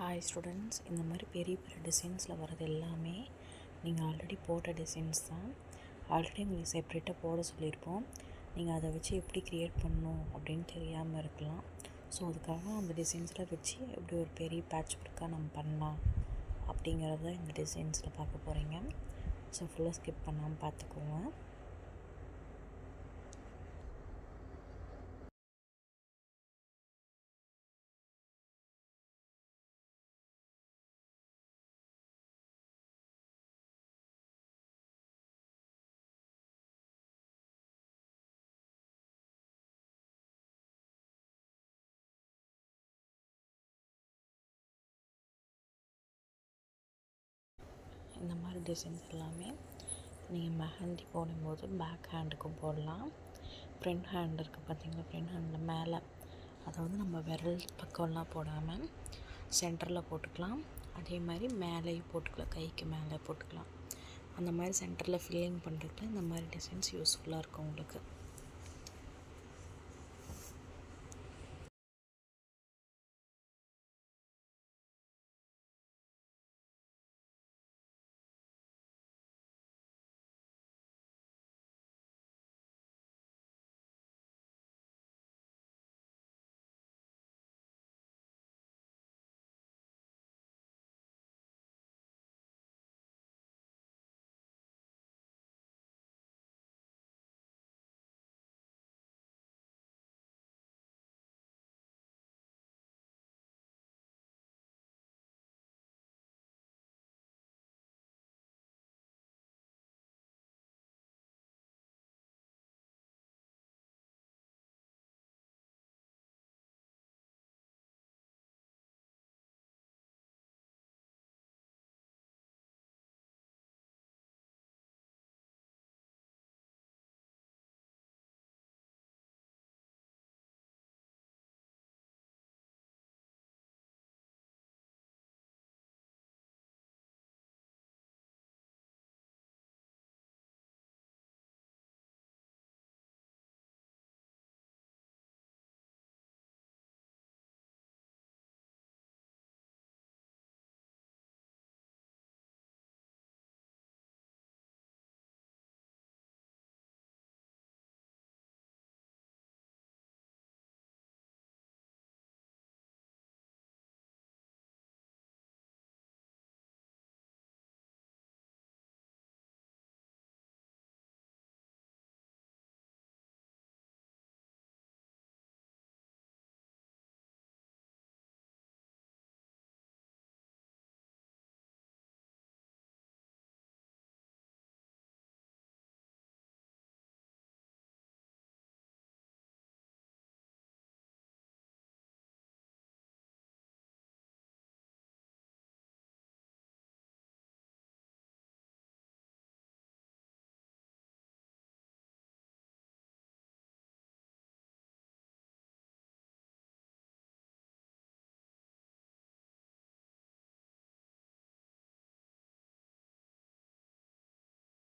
Hi students, இந்த மாதிரி பெரிய பெரிய டிசைன்ஸில் வர்றது எல்லாமே நீங்கள் ஆல்ரெடி போட்ட டிசைன்ஸ் தான். ஆல்ரெடி உங்களுக்கு செப்ரேட்டாக போட சொல்லியிருப்போம். நீங்கள் அதை வச்சு எப்படி க்ரியேட் பண்ணணும் அப்படின்னு தெரியாமல் இருக்கலாம். ஸோ அதுக்காக அந்த டிசைன்ஸில் வச்சு எப்படி ஒரு பெரிய பேட்ச் ஒர்க்காக நம்ம பண்ணலாம் அப்படிங்கிறத இந்த டிசைன்ஸில் பார்க்க போகிறீங்க. ஸோ ஃபுல்லாக ஸ்கிப் பண்ணாமல் பார்த்துக்கோங்க. இந்த மாதிரி டிசைன்ஸ் எல்லாமே நீங்கள் மெஹந்தி போடும்போது பேக் ஹேண்டுக்கும் போடலாம். ஃப்ரண்ட் ஹேண்ட் இருக்குது பார்த்திங்களா, ஃப்ரண்ட் ஹேண்டில் மேலே, அதாவது நம்ம விரல் பக்கம்லாம் போடாமல் சென்டரில் போட்டுக்கலாம். அதே மாதிரி மேலேயும் போட்டுக்கலாம், கைக்கு மேலே போட்டுக்கலாம். அந்த மாதிரி சென்டரில் ஃபில்லிங் பண்ணுறதுக்கு இந்த மாதிரி டிசைன்ஸ் யூஸ்ஃபுல்லாக இருக்கும் உங்களுக்கு.